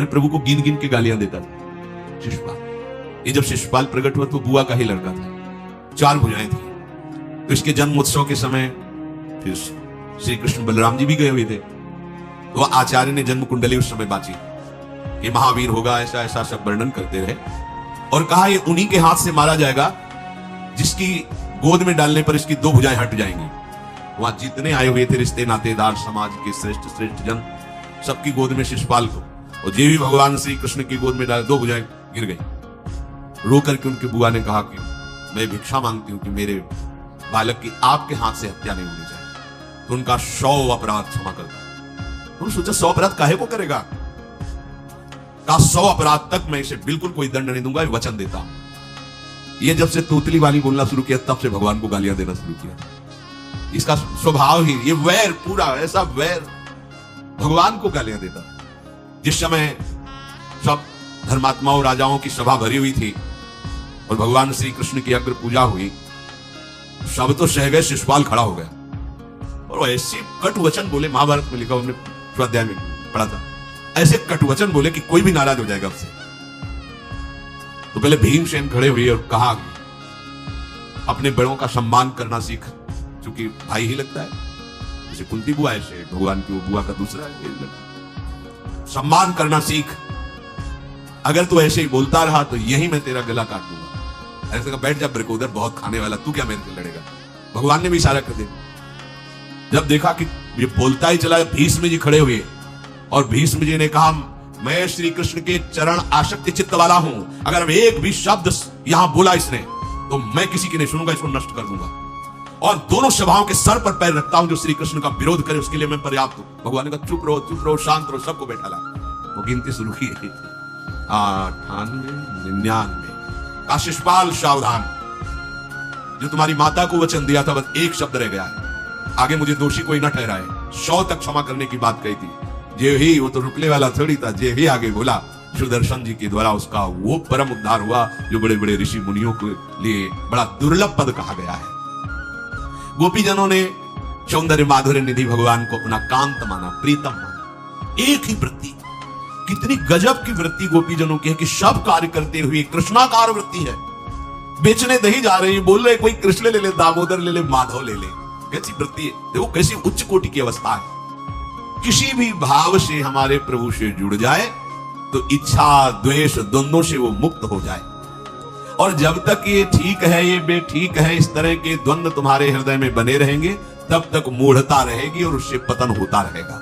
अरे प्रभु को गिन गिन के गालियां देता था शिशुपाल। ये जब शिशुपाल प्रकट हुआ तो बुआ का ही लड़का था, 4 भुजाएं थी। तो इसके जन्म उत्सव के समय फिर श्री कृष्ण बलराम जी भी गए हुए थे। तो आचार्य ने जन्म कुंडली उस समय बांची, ये महावीर होगा, ऐसा ऐसा सब वर्णन करते रहे और कहा ये उन्हीं के हाथ से मारा जाएगा जिसकी गोद में डालने पर इसकी 2 भुजाएं हट जाएंगी। वहां जितने आए हुए थे रिश्ते नातेदार, समाज के श्रेष्ठ श्रेष्ठ जन, सबकी गोद में शिशुपाल को, और जे भी भगवान श्री कृष्ण की गोद में डाले 2 भुजाएं गिर गई। रो करके उनकी बुआ ने कहा कि मैं भिक्षा मांगती हूं कि मेरे बालक की आपके हाथ से हत्या नहीं होनी चाहिए। तो उनका 100 अपराध क्षमा कर दिया। उन्होंने सोचा 100 अपराध काहे को करेगा, का 100 अपराध तक मैं इसे बिल्कुल कोई दंड नहीं दूंगा, वचन देता हूं। ये जब से तोतली वाली बोलना शुरू किया तब से भगवान को गालियां देना शुरू किया। इसका स्वभाव ही ये वैर, पूरा ऐसा वैर, भगवान को गालियां देता। जिस समय सब धर्मात्माओं राजाओं की सभा भरी हुई थी और भगवान श्री कृष्ण की अग्र पूजा हुई, सब तो सह गए, शिशुपाल खड़ा हो गया और ऐसे कट वचन बोले, महाभारत में लिखा, हमने स्वाध्याय में पढ़ा था, ऐसे कट वचन बोले कि कोई भी नाराज हो जाएगा उससे। तो पहले भीमसेन खड़े हुए और कहा अपने बड़ों का सम्मान करना सीख, क्योंकि भाई ही लगता है, जैसे कुंती बुआ ऐसे भगवान की वो बुआ का दूसरा है, सम्मान करना सीख। अगर तू ऐसे ही बोलता रहा तो यही मैं तेरा गला काट दूंगा। ऐसे कहा बैठ जा ब्रकोदर, बहुत खाने वाला, तू क्या मेरे से लड़ेगा। भगवान ने भी इशारा कर दिया। जब देखा कि ये बोलता ही चला, भीष्म जी खड़े हुए और भीष्म जी ने कहा मैं श्री कृष्ण के चरण आसक्ति चित्त वाला हूं, अगर एक भी शब्द यहां बोला इसने तो मैं किसी की नहीं सुनूंगा, इसको नष्ट कर दूंगा और दोनों सभाओं के सर पर पैर रखता हूं जो श्री कृष्ण का विरोध करे, उसके लिए मैं पर्याप्त हूं। भगवान ने कहा चुप रहो, शांत रहो, सबको बैठा ला। वो गिनती शुरू की 98, 99 का शिशुपाल सावधान, जो तुम्हारी माता को वचन दिया था बस एक शब्द रह गया है, आगे मुझे दोषी कोई न ठहराए। 100 तक क्षमा करने की बात कही थी, जे ही, वो तो रुकने वाला थोड़ी था, जे ही आगे बोला सुदर्शन जी के द्वारा उसका वो परम उद्धार हुआ जो बड़े बड़े ऋषि मुनियों के लिए बड़ा दुर्लभ पद कहा गया है। गोपीजनों ने सौंदर्य माधुर्य निधि भगवान को अपना कांत माना, प्रीतम माना। एक ही वृत्ति, कितनी गजब की वृत्ति गोपीजनों की है कि सब कार्य करते हुए कृष्णाकार वृत्ति है। बेचने दही जा रहे हैं, बोल रहे कोई कृष्ण ले ले, दामोदर ले ले, माधव ले ले, कैसी वृत्ति है। देखो कैसी उच्च कोटि की अवस्था है। किसी भी भाव से हमारे प्रभु से जुड़ जाए तो इच्छा द्वेष दोनों से वो मुक्त हो जाए। और जब तक ये ठीक है ये बेठीक है, इस तरह के द्वंद्व तुम्हारे हृदय में बने रहेंगे, तब तक मूढ़ता रहेगी और उससे पतन होता रहेगा।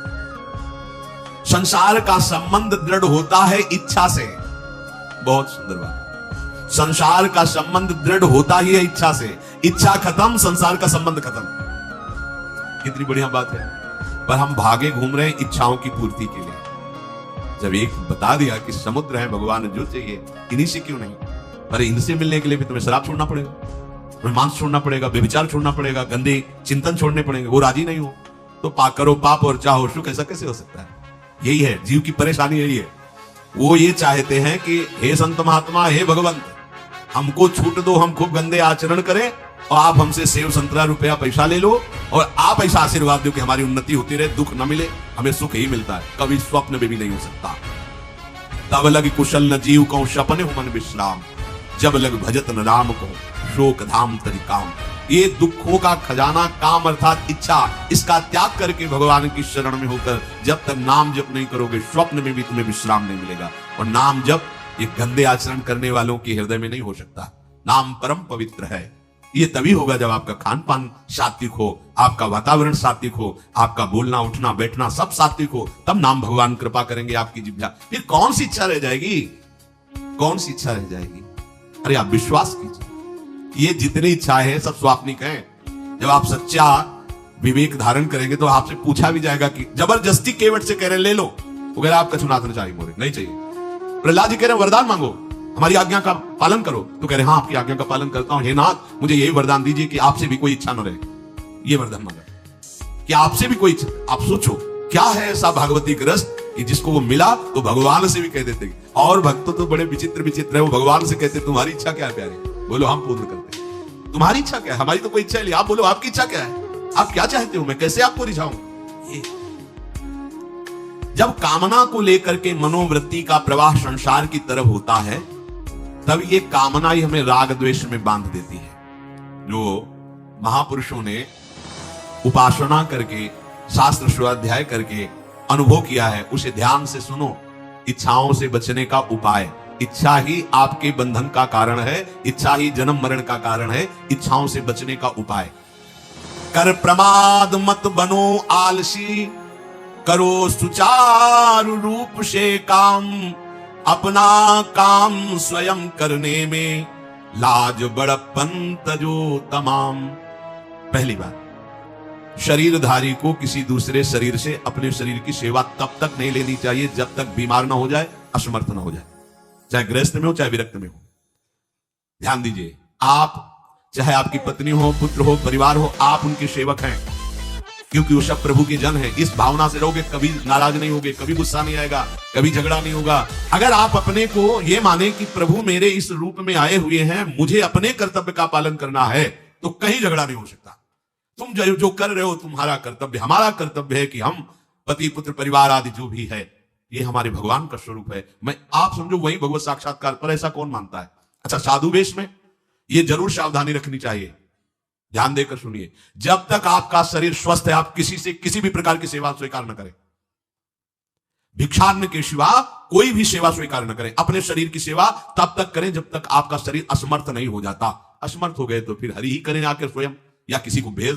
संसार का संबंध दृढ़ होता है इच्छा से। बहुत सुंदर बात, संसार का संबंध दृढ़ होता ही है इच्छा से। इच्छा खत्म, संसार का संबंध खत्म। कितनी बढ़िया बात है। पर हम भागे घूम रहे हैं इच्छाओं की पूर्ति के लिए। जब एक बता दिया कि समुद्र है भगवान, जो चाहिए इन्हीं से क्यों नहीं, पर इनसे मिलने के लिए भी तुम्हें शराब छोड़ना पड़ेगा, तुम्हें मांस छोड़ना पड़ेगा, व्यभिचार छोड़ना पड़ेगा, गंदे चिंतन छोड़ने पड़ेंगे। वो राजी नहीं हो तो करो पाप और चाहो सुख, ऐसा कैसे हो सकता है। यही है जीव की परेशानी, यही है। वो ये चाहते हैं कि हे संत महात्मा, हे भगवंत, हमको छूट दो, हम खूब गंदे आचरण करें और आप हमसे सेव संतरा रुपया पैसा ले लो और आप ऐसा आशीर्वाद दो कि हमारी उन्नति होती रहे, दुख न मिले, हमें सुख ही मिलता है। कभी स्वप्न में भी नहीं हो सकता। तब लग कुशल न जीव को सपने हो मन विश्राम, जब लग भजत न राम को शोक धाम तरिकाम। ये दुखों का खजाना काम अर्थात इच्छा, इसका त्याग करके भगवान की शरण में होकर जब तक नाम जप नहीं करोगे, स्वप्न में भी तुम्हें विश्राम नहीं मिलेगा। और नाम जप ये गंदे आचरण करने वालों के हृदय में नहीं हो सकता। नाम परम पवित्र है। ये तभी होगा जब आपका खान पान सात्विक हो, आपका वातावरण सात्विक हो, आपका बोलना उठना बैठना सब सात्विक हो, तब नाम भगवान कृपा करेंगे आपकी जिह्वा। फिर कौन सी इच्छा रह जाएगी, कौन सी इच्छा रह जाएगी। अरे आप विश्वास कीजिए, ये जितनी इच्छाएं हैं सब स्वाप्निक हैं। जब आप सच्चा विवेक धारण करेंगे तो आपसे पूछा भी जाएगा कि जबरदस्ती केवट से कह रहे ले लो, वो कह रहे आपका चुनाव चाहिए, मोरे नहीं चाहिए। प्रहलाद जी कह रहे वरदान मांगो, हमारी आज्ञा का पालन करो, तो कह रहे हाँ आपकी आज्ञा का पालन करता हूं, हे नाथ मुझे यही वरदान दीजिए कि आपसे भी कोई इच्छा न रहे। ये वरदान मांगा कि आपसे भी कोई इच्छा। आप सोचो क्या है ऐसा भागवती ग्रस्त कि जिसको वो मिला तो भगवान से भी कह देते। और भक्त तो बड़े विचित्र विचित्र है, वो भगवान से कहते तुम्हारी इच्छा क्या है प्यारे, बोलो हम पूर्ण करते हैं। तुम्हारी इच्छा क्या है, हमारी तो कोई इच्छा नहीं, आप बोलो आपकी इच्छा क्या है, आप क्या चाहते हो, मैं कैसे आपको रिझाऊं। जब कामना को लेकर के मनोवृत्ति का प्रवाह संसार की तरफ होता है, तब ये कामना ही हमें राग द्वेष में बांध देती है। जो महापुरुषों ने उपासना करके, शास्त्र स्वाध्याय करके अनुभव किया है, उसे ध्यान से सुनो। इच्छाओं से बचने का उपाय, इच्छा ही आपके बंधन का कारण है, इच्छा ही जन्म मरण का कारण है। इच्छाओं से बचने का उपाय, कर प्रमाद मत बनो आलसी, करो सुचारु रूप से काम, अपना काम स्वयं करने में लाज बड़प्पन तजो तमाम। पहली बात, शरीरधारी को किसी दूसरे शरीर से अपने शरीर की सेवा तब तक नहीं लेनी चाहिए जब तक बीमार ना हो जाए, असमर्थ ना हो जाए, चाहे गृहस्थ में हो चाहे विरक्त में हो। ध्यान दीजिए, आप चाहे आपकी पत्नी हो, पुत्र हो, परिवार हो, आप उनके सेवक हैं, क्योंकि वो सब प्रभु के जन हैं। इस भावना से रहोगे, कभी नाराज नहीं होगे, कभी गुस्सा नहीं आएगा, कभी झगड़ा नहीं होगा। अगर आप अपने को ये माने कि प्रभु मेरे इस रूप में आए हुए हैं, मुझे अपने कर्तव्य का पालन करना है, तो कहीं झगड़ा नहीं हो सकता। तुम जो कर रहे हो तुम्हारा कर्तव्य, हमारा कर्तव्य है कि हम पति पुत्र परिवार आदि जो भी है, ये हमारे भगवान का स्वरूप है। मैं आप समझो वही भगवत साक्षात्कार, पर ऐसा कौन मानता है? अच्छा, साधु वेश में ये जरूर सावधानी रखनी चाहिए, ध्यान देकर सुनिए। जब तक आपका शरीर स्वस्थ है, आप किसी से किसी भी प्रकार की सेवा स्वीकार न करें। भिक्षान्न के सिवा कोई भी सेवा स्वीकार न करें। अपने शरीर की सेवा तब तक करें जब तक आपका शरीर असमर्थ नहीं हो जाता। असमर्थ हो गए तो फिर हरि ही करें आकर स्वयं, या किसी को भेज दें।